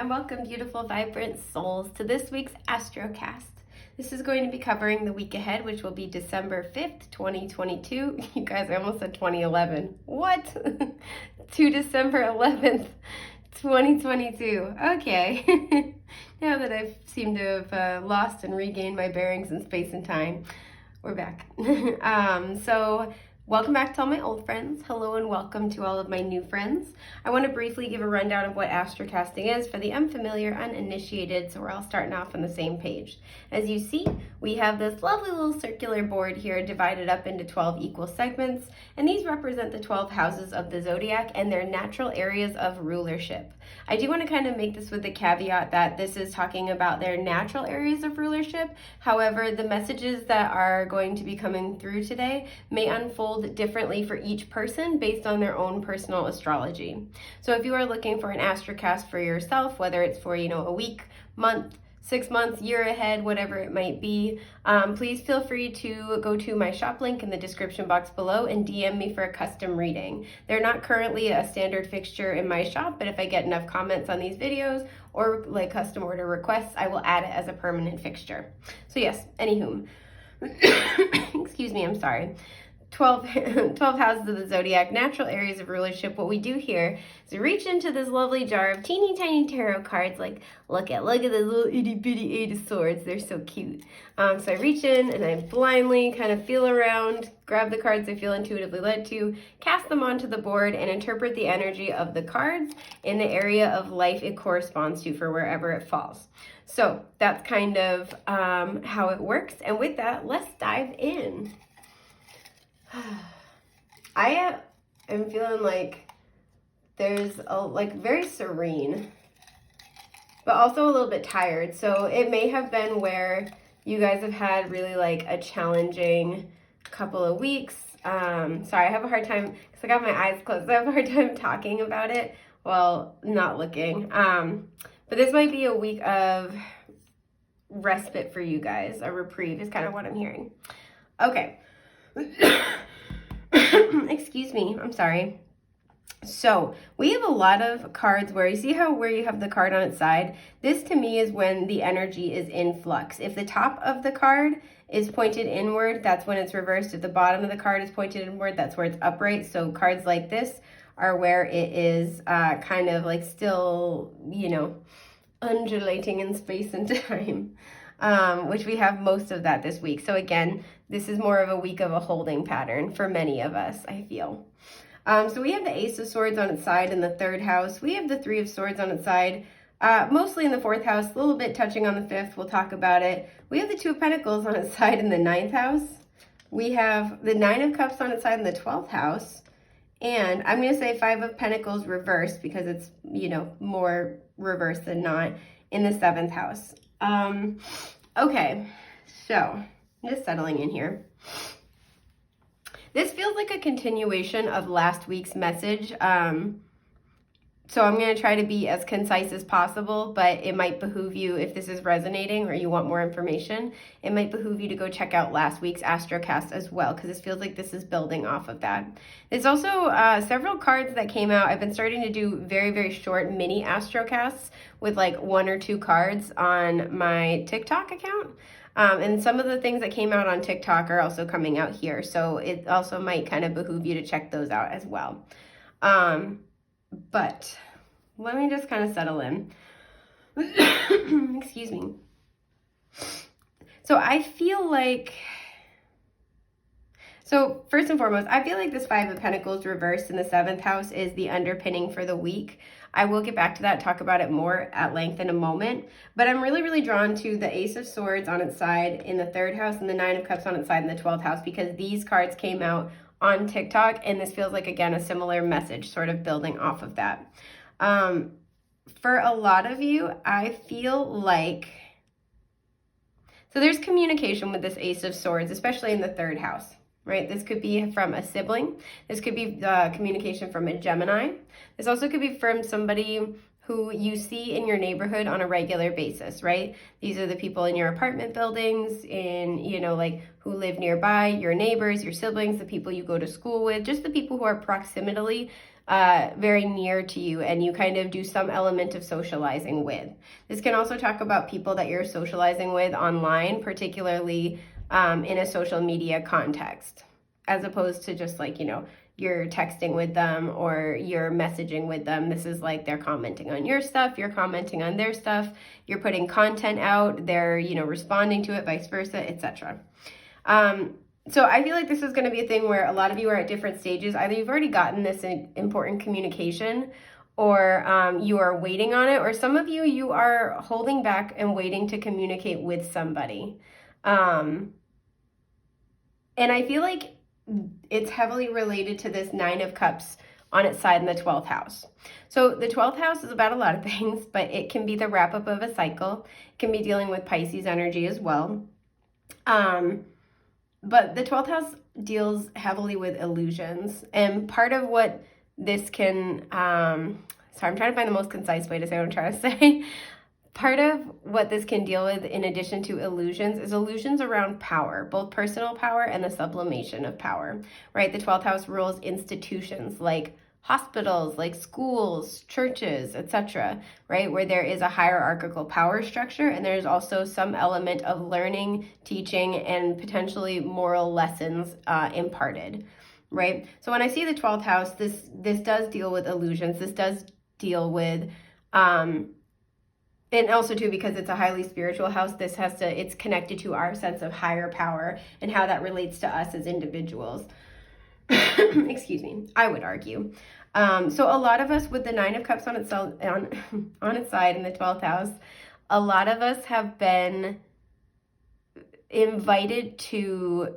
and welcome, beautiful, vibrant souls, to this week's Astrocast. This is going to be covering the week ahead, which will be December 5th, 2022. You guys, I almost said 2011. What? To December 11th, 2022. Okay. Now that I've seemed to have lost and regained my bearings in space and time, we're back. Welcome back to all my old friends. Hello and welcome to all of my new friends. I want to briefly give a rundown of what astrocasting is for the unfamiliar, uninitiated, so we're all starting off on the same page. As you see, we have this lovely little circular board here divided up into 12 equal segments, and these represent the 12 houses of the zodiac and their natural areas of rulership. I do want to kind of make this with the caveat that this is talking about their natural areas of rulership. However, the messages that are going to be coming through today may unfold differently for each person based on their own personal astrology. So if you are looking for an astrocast for yourself, whether it's for, a week, month, 6 months, year ahead, whatever it might be, please feel free to go to my shop link in the description box below and DM me for a custom reading. They're not currently a standard fixture in my shop, but if I get enough comments on these videos or like custom order requests, I will add it as a permanent fixture. So yes, anywho, excuse me, I'm sorry. 12 houses of the zodiac, natural areas of rulership. What we do here is we reach into this lovely jar of teeny tiny tarot cards. Like, look at the little itty bitty 8 of swords. They're so cute. So I reach in and I blindly kind of feel around, grab the cards I feel intuitively led to, cast them onto the board, and interpret the energy of the cards in the area of life it corresponds to for wherever it falls. So that's kind of how it works. And with that, let's dive in. I am feeling like there's very serene, but also a little bit tired. So it may have been where you guys have had really a challenging couple of weeks. Sorry, I have a hard time because I got my eyes closed. I have a hard time talking about it while not looking. But this might be a week of respite for you guys. A reprieve is kind of what I'm hearing. Okay. Excuse me, I'm sorry. So we have a lot of cards where you see where you have the card on its side. This to me is when the energy is in flux. If the top of the card is pointed inward, that's when it's reversed. If the bottom of the card is pointed inward, that's where it's upright. So cards like this are where it is kind of still, undulating in space and time. Which we have most of that this week. So again, this is more of a week of a holding pattern for many of us, I feel. So we have the Ace of Swords on its side in the 3rd house. We have the 3 of Swords on its side, mostly in the 4th house, a little bit touching on the 5th. We'll talk about it. We have the 2 of Pentacles on its side in the 9th house. We have the 9 of Cups on its side in the 12th house. And I'm going to say 5 of Pentacles reversed because it's, more reversed than not in the 7th house. Okay, so I'm just settling in here. This feels like a continuation of last week's message. So I'm going to try to be as concise as possible, but it might behoove you, if this is resonating or you want more information, it might behoove you to go check out last week's Astrocast as well, because this feels like this is building off of that. There's also several cards that came out. I've been starting to do very, very short mini Astrocasts with 1 or 2 cards on my TikTok account. And some of the things that came out on TikTok are also coming out here. So it also might kind of behoove you to check those out as well. But let me just kind of settle in. Excuse me. So I feel so first and foremost, I feel like this 5 of Pentacles reversed in the 7th house is the underpinning for the week. I will get back to that, talk about it more at length in a moment. But I'm really, really drawn to the Ace of Swords on its side in the 3rd house and the 9 of Cups on its side in the 12th house, because these cards came out on TikTok, and this feels like, again, a similar message sort of building off of that. For a lot of you, I feel like, so there's communication with this Ace of Swords, especially in the 3rd house, right? This could be from a sibling. This could be communication from a Gemini. This also could be from somebody who you see in your neighborhood on a regular basis, right? These are the people in your apartment buildings, in, like who live nearby, your neighbors, your siblings, the people you go to school with, just the people who are proximately very near to you and you kind of do some element of socializing with. This can also talk about people that you're socializing with online, particularly in a social media context, as opposed to just like, you're texting with them or you're messaging with them. This is like they're commenting on your stuff, you're commenting on their stuff, you're putting content out, they're, responding to it, vice versa, etc. So I feel like this is going to be a thing where a lot of you are at different stages. Either you've already gotten this important communication, or you are waiting on it, or some of you are holding back and waiting to communicate with somebody. And I feel like it's heavily related to this 9 of Cups on its side in the 12th house. So the 12th house is about a lot of things, but it can be the wrap up of a cycle. It can be dealing with Pisces energy as well. But the 12th house deals heavily with illusions. And part of what this can, sorry, I'm trying to find the most concise way to say what I'm trying to say. Part of what this can deal with, in addition to illusions, is illusions around power, both personal power and the sublimation of power, right? The 12th house rules institutions like hospitals, like schools, churches, etc., right? Where there is a hierarchical power structure, and there's also some element of learning, teaching, and potentially moral lessons imparted, right? So when I see the 12th house, this does deal with illusions. This does deal with and also too, because it's a highly spiritual house, it's connected to our sense of higher power and how that relates to us as individuals. Excuse me, I would argue. So a lot of us with the 9 of Cups on its side in the 12th house, a lot of us have been invited to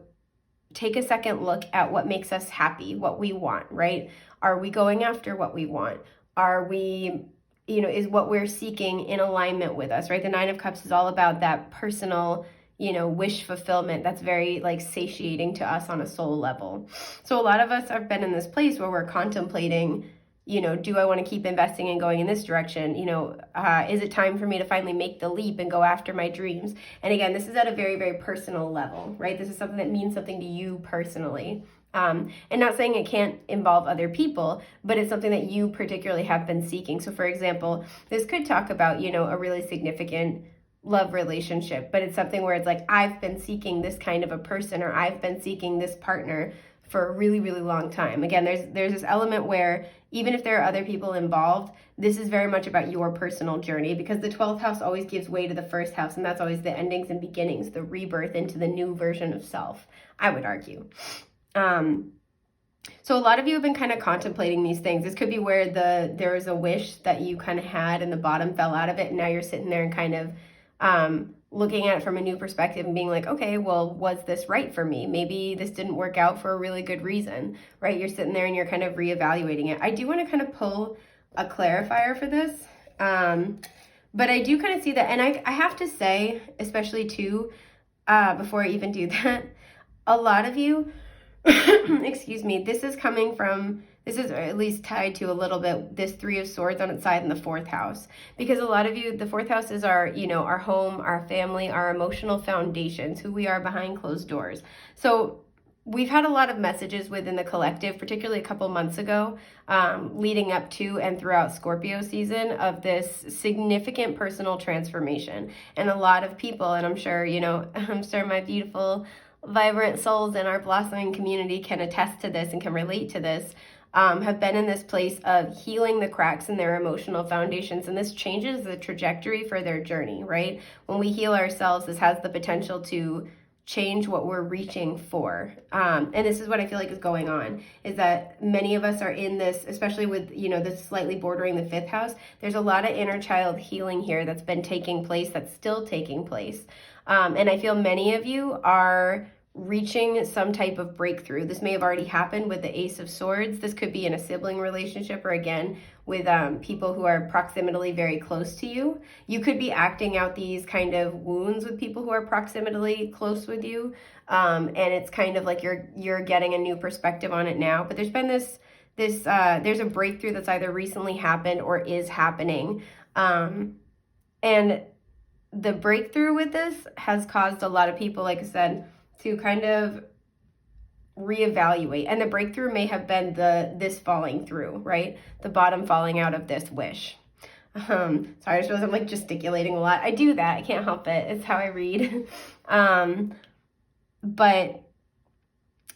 take a second look at what makes us happy, what we want, right? Are we going after what we want? Are we, is what we're seeking in alignment with us, right? The 9 of Cups is all about that personal, wish fulfillment that's very like satiating to us on a soul level. So a lot of us have been in this place where we're contemplating, do I want to keep investing and going in this direction? Is it time for me to finally make the leap and go after my dreams? And again, this is at a very, very personal level, right? This is something that means something to you personally. And not saying it can't involve other people, but it's something that you particularly have been seeking. So for example, this could talk about, a really significant love relationship, but it's something where it's like, I've been seeking this kind of a person, or I've been seeking this partner for a really, really long time. Again, there's this element where even if there are other people involved, this is very much about your personal journey, because the 12th house always gives way to the first house, and that's always the endings and beginnings, the rebirth into the new version of self, I would argue. So a lot of you have been kind of contemplating these things. This could be where there was a wish that you kind of had and the bottom fell out of it, and now you're sitting there and kind of looking at it from a new perspective and being like, okay, well, was this right for me? Maybe this didn't work out for a really good reason, right? You're sitting there and you're kind of reevaluating it. I do want to kind of pull a clarifier for this, but I do kind of see that, and I have to say, especially too, before I even do that, a lot of you, excuse me, this is at least tied to a little bit this 3 of Swords on its side in the 4th house, because a lot of you, the 4th house is our, our home, our family, our emotional foundations, who we are behind closed doors. So we've had a lot of messages within the collective, particularly a couple months ago, leading up to and throughout Scorpio season, of this significant personal transformation. And a lot of people, and I'm sure, I'm sure my beautiful vibrant souls in our blossoming community can attest to this and can relate to this, have been in this place of healing the cracks in their emotional foundations, and this changes the trajectory for their journey, right? When we heal ourselves, this has the potential to change what we're reaching for. And this is what I feel like is going on, is that many of us are in this, especially with, this slightly bordering the 5th house, there's a lot of inner child healing here that's been taking place, that's still taking place. And I feel many of you are reaching some type of breakthrough. This may have already happened with the Ace of Swords. This could be in a sibling relationship, or again, with people who are proximately very close to you. You could be acting out these kind of wounds with people who are proximately close with you. And it's kind of like you're getting a new perspective on it now. But there's been this there's a breakthrough that's either recently happened or is happening. And the breakthrough with this has caused a lot of people, like I said, to kind of reevaluate. And the breakthrough may have been this falling through, right? The bottom falling out of this wish. Sorry, I suppose I'm like gesticulating a lot. I do that. I can't help it. It's how I read. But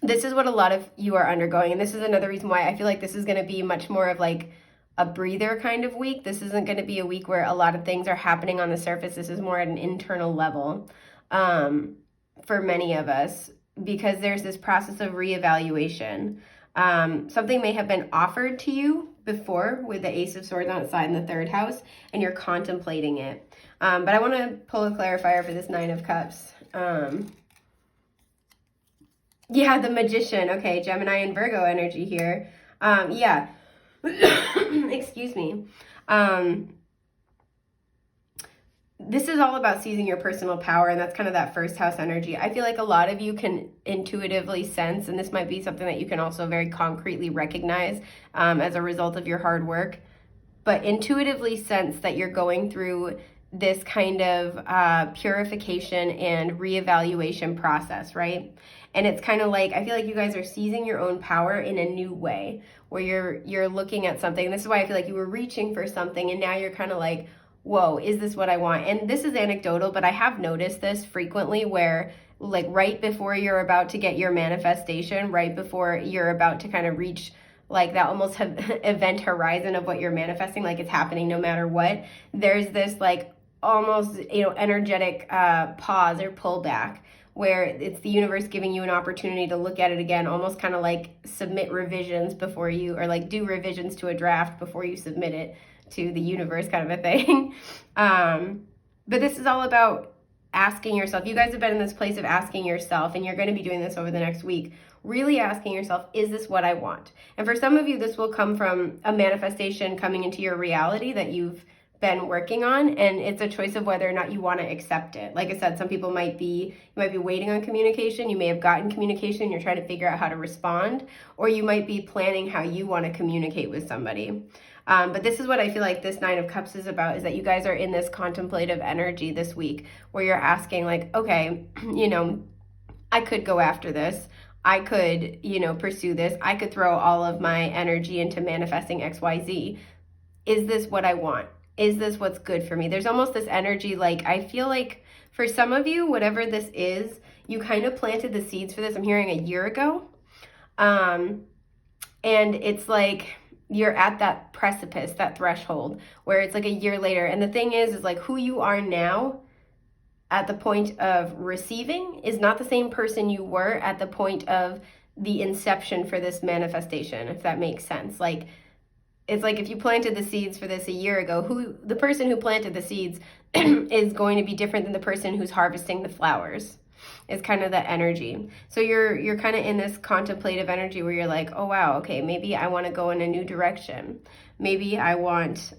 this is what a lot of you are undergoing. And this is another reason why I feel like this is going to be much more of like a breather kind of week. This isn't going to be a week where a lot of things are happening on the surface. This is more at an internal level for many of us, because there's this process of reevaluation. Something may have been offered to you before with the Ace of Swords on its side in the third house, and you're contemplating it. But I want to pull a clarifier for this Nine of Cups. Yeah, the Magician. Okay, Gemini and Virgo energy here. Yeah. Excuse me. This is all about seizing your personal power, and that's kind of that first house energy. I feel like a lot of you can intuitively sense, and this might be something that you can also very concretely recognize as a result of your hard work, but intuitively sense that you're going through this kind of purification and reevaluation process, right? And it's kind of like, I feel like you guys are seizing your own power in a new way, where you're looking at something. And this is why I feel like you were reaching for something, and now you're kind of like, whoa, is this what I want? And this is anecdotal, but I have noticed this frequently where like right before you're about to get your manifestation, right before you're about to kind of reach like that almost event horizon of what you're manifesting, like it's happening no matter what, there's this like almost, energetic pause or pullback, where it's the universe giving you an opportunity to look at it again, almost kind of like submit revisions before you, or like do revisions to a draft before you submit it to the universe, kind of a thing. But this is all about asking yourself. You guys have been in this place of asking yourself, and you're going to be doing this over the next week, really asking yourself, is this what I want? And for some of you, this will come from a manifestation coming into your reality that you've been working on, and it's a choice of whether or not you want to accept it. Like I said, some people might be waiting on communication. You may have gotten communication, you're trying to figure out how to respond, or you might be planning how you want to communicate with somebody. But this is what I feel like this Nine of Cups is about, is that you guys are in this contemplative energy this week where you're asking like, okay, I could go after this. I could, pursue this. I could throw all of my energy into manifesting XYZ. Is this what I want? Is this what's good for me? There's almost this energy, like I feel like for some of you, whatever this is, you kind of planted the seeds for this, I'm hearing, a year ago. And it's like you're at that precipice, that threshold, where it's like a year later. And the thing is like who you are now at the point of receiving is not the same person you were at the point of the inception for this manifestation, if that makes sense. Like, it's like if you planted the seeds for this a year ago, the person who planted the seeds is going to be different than the person who's harvesting the flowers. It's kind of the energy. So you're kind of in this contemplative energy where you're like, oh wow, okay, maybe I want to go in a new direction. Maybe I want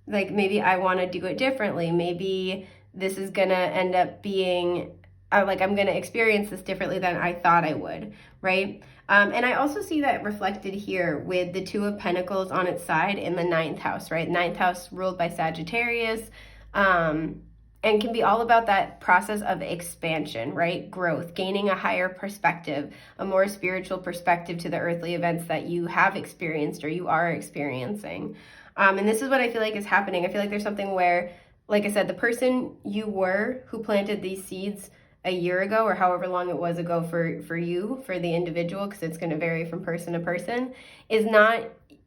maybe I want to do it differently. Maybe this is gonna end up being like I'm gonna experience this differently than I thought I would, right? And I also see that reflected here with the Two of Pentacles on its side in the ninth house, right? Ninth house ruled by Sagittarius, and can be all about that process of expansion, right? Growth, gaining a higher perspective, a more spiritual perspective to the earthly events that you have experienced or you are experiencing. And this is what I feel like is happening. I feel like there's something where, like I said, the person you were who planted these seeds a year ago, or however long it was ago for you, for the individual, because it's going to vary from person to person, is not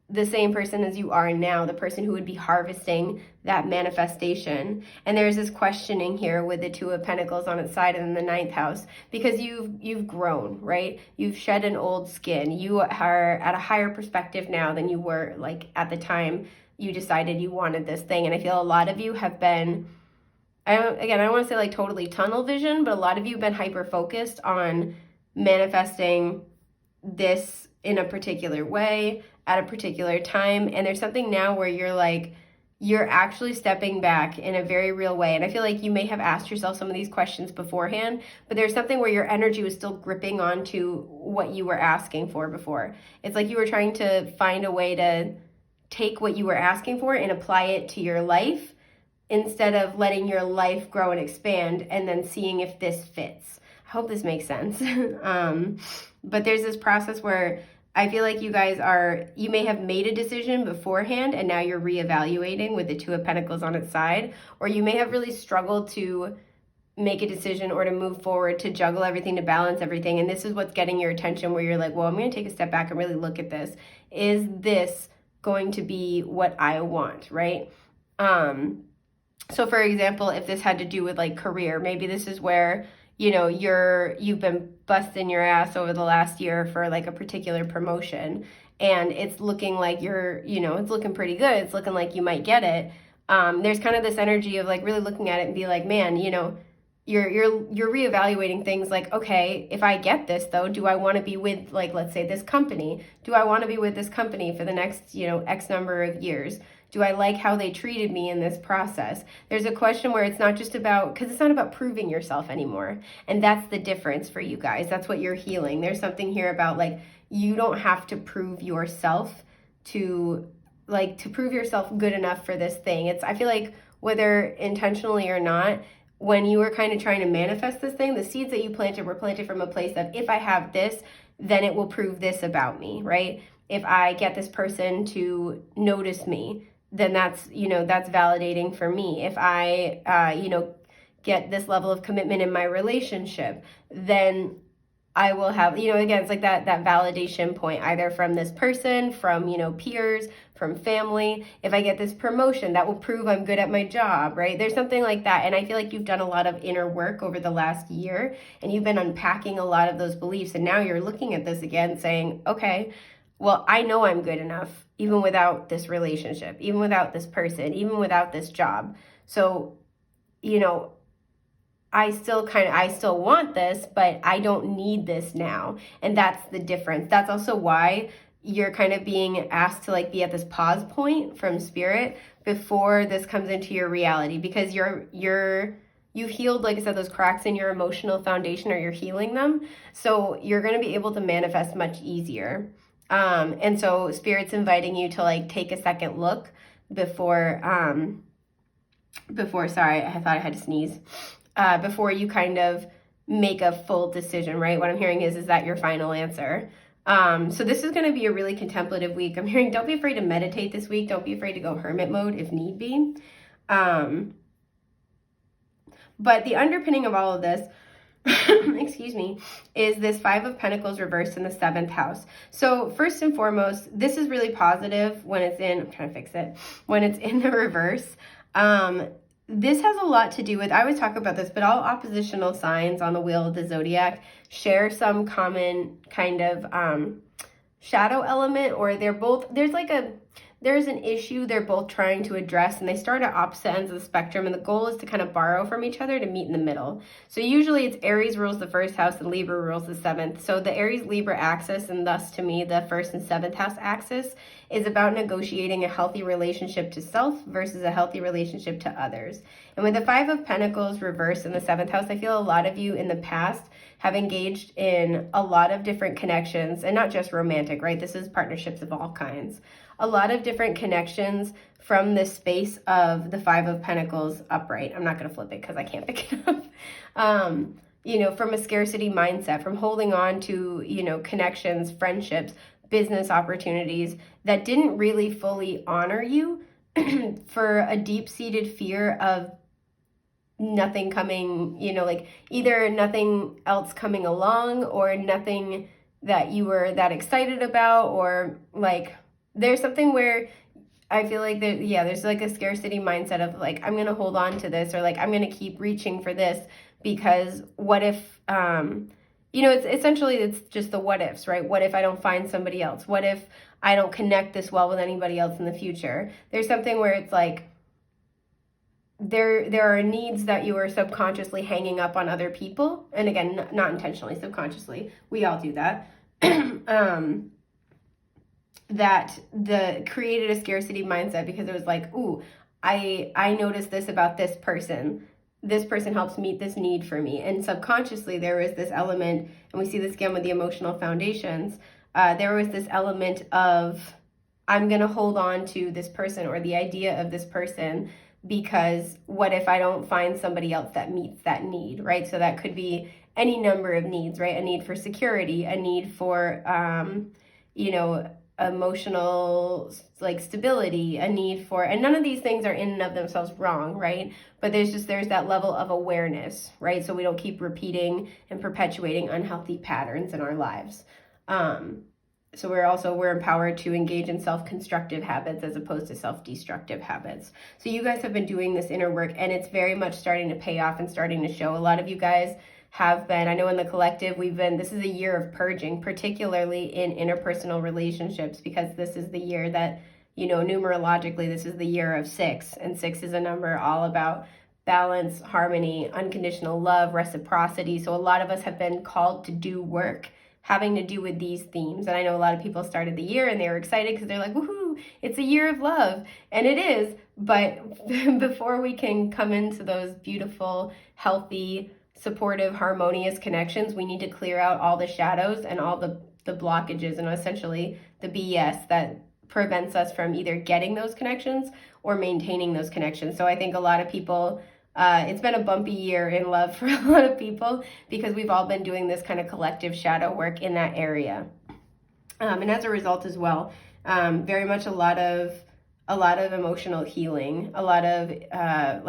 the same person as you are now, the person who would be harvesting that manifestation. And there's this questioning here with the Two of Pentacles on its side and in the ninth house, because you've grown, right? You've shed an old skin. You are at a higher perspective now than you were like at the time you decided you wanted this thing. And I feel a lot of you have been, I don't want to say like totally tunnel vision, but a lot of you have been hyper focused on manifesting this in a particular way at a particular time. And there's something now where you're like, you're actually stepping back in a very real way. And I feel like you may have asked yourself some of these questions beforehand, but there's something where your energy was still gripping onto what you were asking for before. It's like you were trying to find a way to take what you were asking for and apply it to your life instead of letting your life grow and expand and then seeing if this fits. I hope this makes sense. But there's this process where I feel like you may have made a decision beforehand and now you're reevaluating with the Two of Pentacles on its side, or you may have really struggled to make a decision or to move forward, to juggle everything, to balance everything. And this is what's getting your attention, where you're like, well, I'm going to take a step back and really look at this. Is this going to be what I want, right? So for example, if this had to do with like career, maybe this is where you've been busting your ass over the last year for like a particular promotion, and it's looking like it's looking pretty good. It's looking like you might get it. There's kind of this energy of like really looking at it and be like, man, you're reevaluating things like, okay, if I get this though, do I want to be with, like, let's say this company? Do I want to be with this company for the next, X number of years? Do I like how they treated me in this process? There's a question where it's not just about, because it's not about proving yourself anymore. And that's the difference for you guys. That's what you're healing. There's something here about like, you don't have to prove yourself to prove yourself good enough for this thing. I feel like whether intentionally or not, when you were kind of trying to manifest this thing, the seeds that you planted were planted from a place of, if I have this, then it will prove this about me, right? If I get this person to notice me, then that's validating for me. If I, get this level of commitment in my relationship, then I will have, again, it's like that validation point, either from this person, from, peers, from family. If I get this promotion, that will prove I'm good at my job, right? There's something like that. And I feel like you've done a lot of inner work over the last year, and you've been unpacking a lot of those beliefs. And now you're looking at this again saying, okay, well, I know I'm good enough, even without this relationship, even without this person, even without this job. So, I still want this, but I don't need this now. And that's the difference. That's also why you're kind of being asked to like be at this pause point from spirit before this comes into your reality, because you've healed, like I said, those cracks in your emotional foundation, or you're healing them. So you're going to be able to manifest much easier. And so spirit's inviting you to like take a second look before, sorry, I thought I had to sneeze. Before you kind of make a full decision, right? What I'm hearing is that your final answer? So this is going to be a really contemplative week. I'm hearing, don't be afraid to meditate this week. Don't be afraid to go hermit mode if need be. But the underpinning of all of this, excuse me, is this Five of Pentacles reversed in the 7th house. So first and foremost, this is really positive when it's in, I'm trying to fix it, when it's in the reverse. This has a lot to do with, I always talk about this, but all oppositional signs on the wheel of the zodiac share some common kind of shadow element, or there's an issue they're both trying to address, and they start at opposite ends of the spectrum, and the goal is to kind of borrow from each other to meet in the middle. So usually it's Aries rules the 1st house and Libra rules the 7th. So the Aries-Libra axis, and thus to me the 1st and 7th house axis, is about negotiating a healthy relationship to self versus a healthy relationship to others. And with the 5 of Pentacles reversed in the 7th house, I feel a lot of you in the past have engaged in a lot of different connections, and not just romantic, right? This is partnerships of all kinds. A lot of different connections from the space of the 5 of Pentacles upright. I'm not going to flip it because I can't pick it up. From a scarcity mindset, from holding on to, connections, friendships, business opportunities that didn't really fully honor you for a deep-seated fear of nothing coming, like either nothing else coming along, or nothing that you were that excited about, or like there's something where I feel like there's like a scarcity mindset of like, I'm going to hold on to this, or like, I'm going to keep reaching for this, because what if, it's essentially, it's just the what ifs, right? What if I don't find somebody else? What if I don't connect this well with anybody else in the future? There's something where it's like, there are needs that you are subconsciously hanging up on other people. And again, not intentionally, subconsciously. We all do that. That created a scarcity mindset, because it was like, ooh, I noticed this about this person. This person helps meet this need for me. And subconsciously, there was this element, and we see this again with the emotional foundations. There was this element of, I'm going to hold on to this person or the idea of this person, because what if I don't find somebody else that meets that need, right? So that could be any number of needs, right? A need for security, a need for, emotional like stability, a need for, and none of these things are in and of themselves wrong, right? But there's that level of awareness, right? So we don't keep repeating and perpetuating unhealthy patterns in our lives. So we're empowered to engage in self-constructive habits as opposed to self-destructive habits. So you guys have been doing this inner work, and it's very much starting to pay off and starting to show. A lot of you guys have been, I know in the collective, this is a year of purging, particularly in interpersonal relationships, because this is the year that, numerologically, this is the year of 6, and 6 is a number all about balance, harmony, unconditional love, reciprocity. So a lot of us have been called to do work having to do with these themes. And I know a lot of people started the year and they were excited because they're like, woohoo, it's a year of love. And it is, but before we can come into those beautiful, healthy, supportive, harmonious connections, we need to clear out all the shadows and all the blockages and essentially the BS that prevents us from either getting those connections or maintaining those connections. So I think a lot of people, it's been a bumpy year in love for a lot of people because we've all been doing this kind of collective shadow work in that area. And as a result as well, very much a lot of emotional healing, a lot of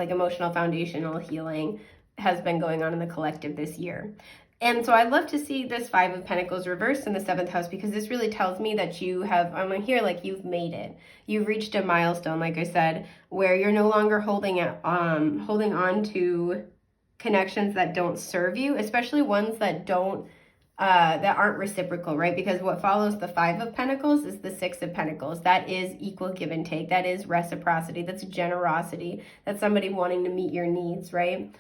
emotional foundational healing has been going on in the collective this year. And so I'd love to see this 5 of Pentacles reversed in the 7th house, because this really tells me that I'm here like you've made it. You've reached a milestone, like I said, where you're no longer holding on to connections that don't serve you, especially ones that aren't reciprocal, right? Because what follows the 5 of Pentacles is the 6 of Pentacles. That is equal give and take. That is reciprocity. That's generosity. That's somebody wanting to meet your needs, right?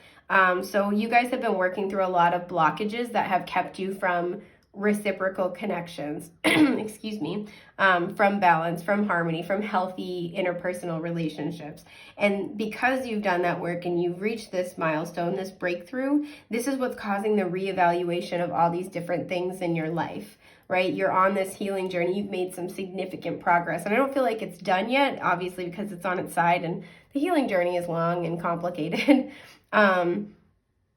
So you guys have been working through a lot of blockages that have kept you from reciprocal connections, excuse me, from balance, from harmony, from healthy interpersonal relationships. And because you've done that work and you've reached this milestone, this breakthrough, this is what's causing the reevaluation of all these different things in your life, right? You're on this healing journey. You've made some significant progress. And I don't feel like it's done yet, obviously, because it's on its side and the healing journey is long and complicated.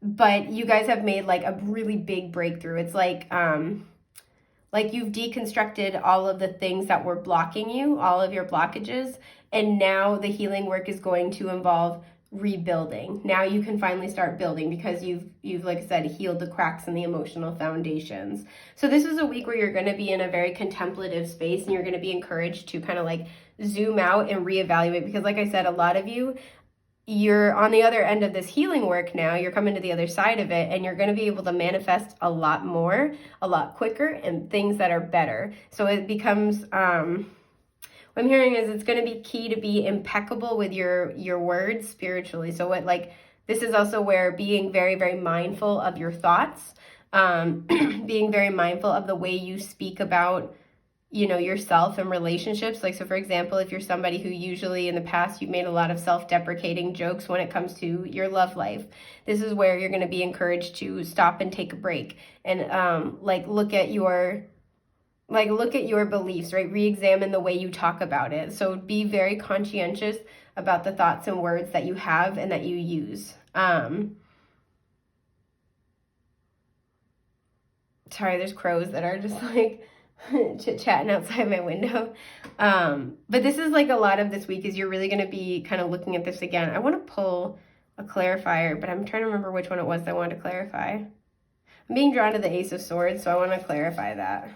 But you guys have made like a really big breakthrough. It's like you've deconstructed all of the things that were blocking you, all of your blockages, and now the healing work is going to involve rebuilding. Now you can finally start building because you've like I said, healed the cracks in the emotional foundations. So this is a week where you're going to be in a very contemplative space, and you're going to be encouraged to kind of like zoom out and reevaluate, because like I said, a lot of you're on the other end of this healing work now. You're coming to the other side of it, and you're going to be able to manifest a lot more, a lot quicker, and things that are better. So it becomes, what I'm hearing is it's going to be key to be impeccable with your words spiritually. So this is also where being very, very mindful of your thoughts, being very mindful of the way you speak about yourself and relationships. Like, so for example, if you're somebody who usually in the past you've made a lot of self-deprecating jokes when it comes to your love life, this is where you're going to be encouraged to stop and take a break and look at your beliefs, right? Re-examine the way you talk about it. So be very conscientious about the thoughts and words that you have and that you use. Sorry, there's crows that are just like chit-chatting outside my window. But this is like a lot of this week is you're really going to be kind of looking at this again. I want to pull a clarifier, but I'm trying to remember which one it was that I wanted to clarify. I'm being drawn to the Ace of Swords, so I want to clarify that.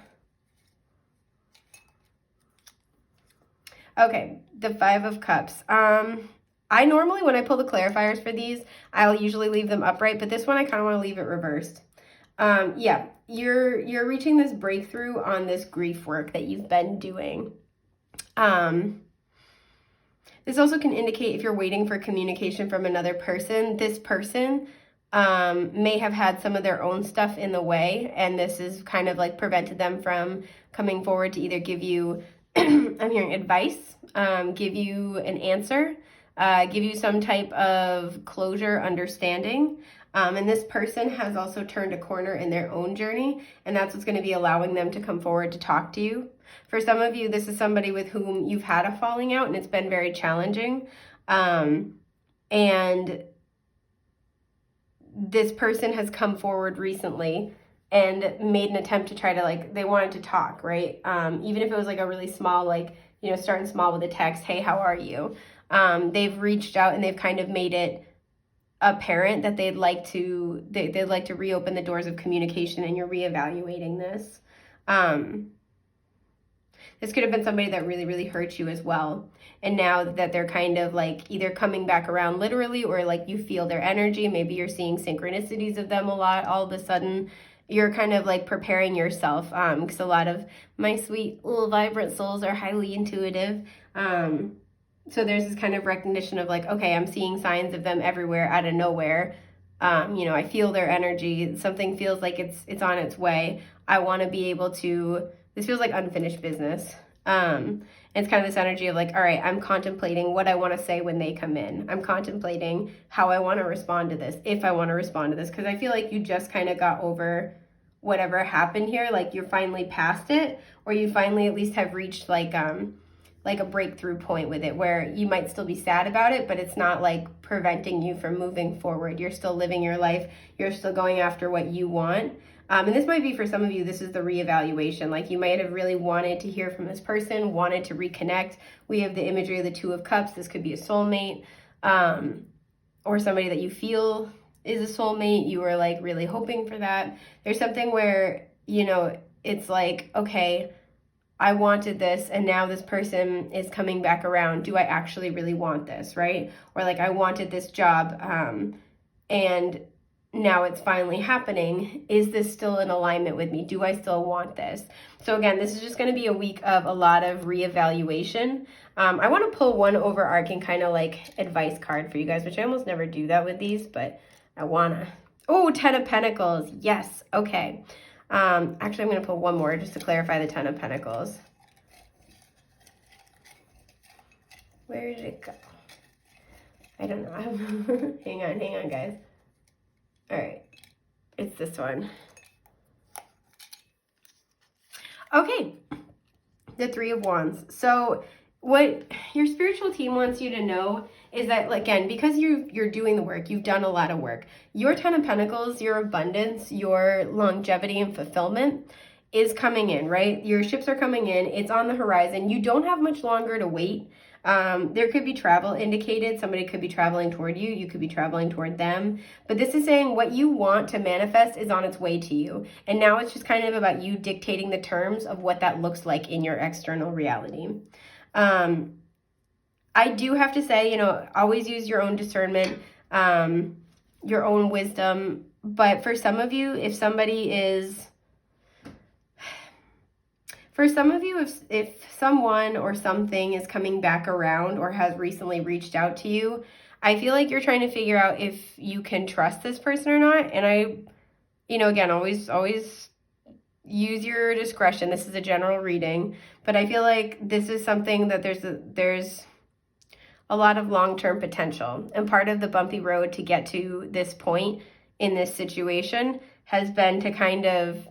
Okay, the 5 of Cups. I normally, when I pull the clarifiers for these, I'll usually leave them upright, but this one I kind of want to leave it reversed. Yeah, you're reaching this breakthrough on this grief work that you've been doing. This also can indicate if you're waiting for communication from another person, this person may have had some of their own stuff in the way, and this is kind of like prevented them from coming forward to either give you, I'm hearing advice, give you an answer, give you some type of closure, understanding. And this person has also turned a corner in their own journey, and that's what's going to be allowing them to come forward to talk to you. For some of you, this is somebody with whom you've had a falling out, and it's been very challenging. And this person has come forward recently and made an attempt to try to, like, they wanted to talk, right? Even if it was like a really small, like, you know, starting small with a text, hey, how are you? They've reached out and they've kind of made it apparent that they'd like to reopen the doors of communication, and you're reevaluating this. This could have been somebody that really, really hurt you as well. And now that they're kind of like either coming back around literally, or like you feel their energy, maybe you're seeing synchronicities of them a lot all of a sudden, you're kind of like preparing yourself, because a lot of my sweet little vibrant souls are highly intuitive. So there's this kind of recognition of like, okay, I'm seeing signs of them everywhere out of nowhere. You know, I feel their energy. Something feels like it's on its way. I want to be able to, this feels like unfinished business. It's kind of this energy of like, all right, I'm contemplating what I want to say when they come in. I'm contemplating how I want to respond to this, if I want to respond to this, because I feel like you just kind of got over whatever happened here. Like you're finally past it, or you finally at least have reached like a breakthrough point with it, where you might still be sad about it, but it's not like preventing you from moving forward. You're still living your life. You're still going after what you want. And this might be for some of you, this is the reevaluation. Like you might have really wanted to hear from this person, wanted to reconnect. We have the imagery of the Two of Cups. This could be a soulmate, or somebody that you feel is a soulmate. You were like really hoping for that. There's something where, you know, it's like, okay, I wanted this, and now this person is coming back around. Do I actually really want this, right? Or like I wanted this job, and now it's finally happening. Is this still in alignment with me? Do I still want this? So again, this is just going to be a week of a lot of reevaluation. I want to pull one overarching kind of like advice card for you guys, which I almost never do that with these, but I want to. Oh, 10 of Pentacles. Yes. Okay. Actually, I'm going to pull one more just to clarify the 10 of Pentacles. Where did it go? I don't know. Hang on, guys. All right. It's this one. Okay. The 3 of Wands. So what your spiritual team wants you to know is that, again, because you're doing the work, you've done a lot of work. Your 10 of Pentacles, your abundance, your longevity and fulfillment is coming in, right? Your ships are coming in. It's on the horizon. You don't have much longer to wait. There could be travel indicated. Somebody could be traveling toward you. You could be traveling toward them. But this is saying what you want to manifest is on its way to you. And now it's just kind of about you dictating the terms of what that looks like in your external reality. I do have to say, you know, always use your own discernment, your own wisdom. But for some of you, if somebody is... For some of you, if someone or something is coming back around or has recently reached out to you, I feel like you're trying to figure out if you can trust this person or not. And I, you know, again, always use your discretion. This is a general reading, but I feel like this is something that there's a lot of long-term potential. And part of the bumpy road to get to this point in this situation has been to kind of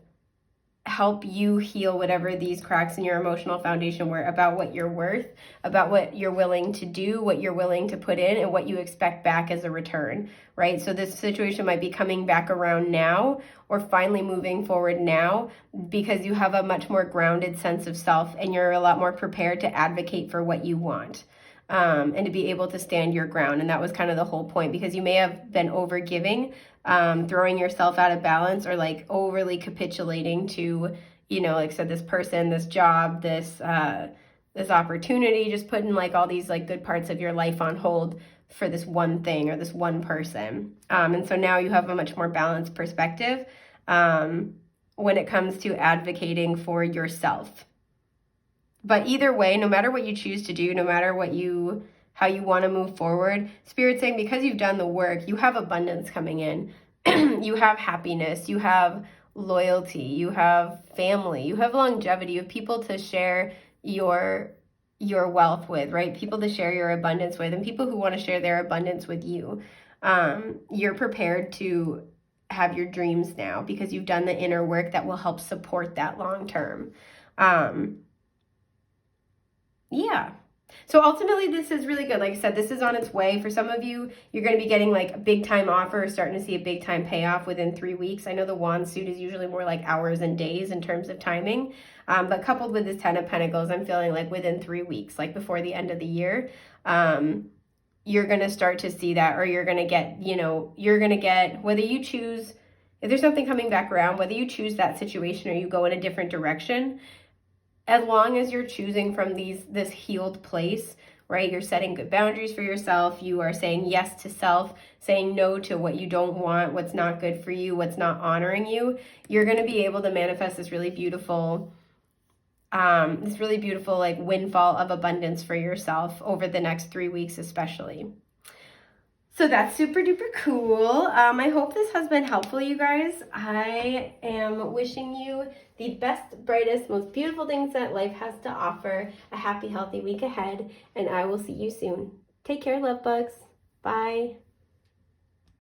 help you heal whatever these cracks in your emotional foundation were about what you're worth, about what you're willing to do, what you're willing to put in, and what you expect back as a return, right? So this situation might be coming back around now, or finally moving forward now, because you have a much more grounded sense of self and you're a lot more prepared to advocate for what you want. And to be able to stand your ground. And that was kind of the whole point, because you may have been over giving, throwing yourself out of balance, or like overly capitulating to, you know, like I said, this person, this job, this opportunity, just putting like all these like good parts of your life on hold for this one thing or this one person. And so now you have a much more balanced perspective when it comes to advocating for yourself. But either way, no matter what you choose to do, no matter how you want to move forward, Spirit's saying because you've done the work, you have abundance coming in. You have happiness, you have loyalty, you have family, you have longevity, you have people to share your your wealth with, right? People to share your abundance with, and people who want to share their abundance with you. You're prepared to have your dreams now because you've done the inner work that will help support that long term. Yeah. So ultimately, this is really good. Like I said, this is on its way. For some of you, you're going to be getting like a big time offer, starting to see a big time payoff within 3 weeks. I know the wand suit is usually more like hours and days in terms of timing. But coupled with this 10 of Pentacles, I'm feeling like within 3 weeks, like before the end of the year, you're going to start to see that, or you're going to get, you're going to get, whether you choose, if there's something coming back around, whether you choose that situation or you go in a different direction, as long as you're choosing from this healed place, right? You're setting good boundaries for yourself. You are saying yes to self, saying no to what you don't want, what's not good for you, what's not honoring you. You're going to be able to manifest this really beautiful like windfall of abundance for yourself over the next 3 weeks, especially. So that's super duper cool. I hope this has been helpful, you guys. I am wishing you the best, brightest, most beautiful things that life has to offer. A happy, healthy week ahead, and I will see you soon. Take care, love bugs. Bye.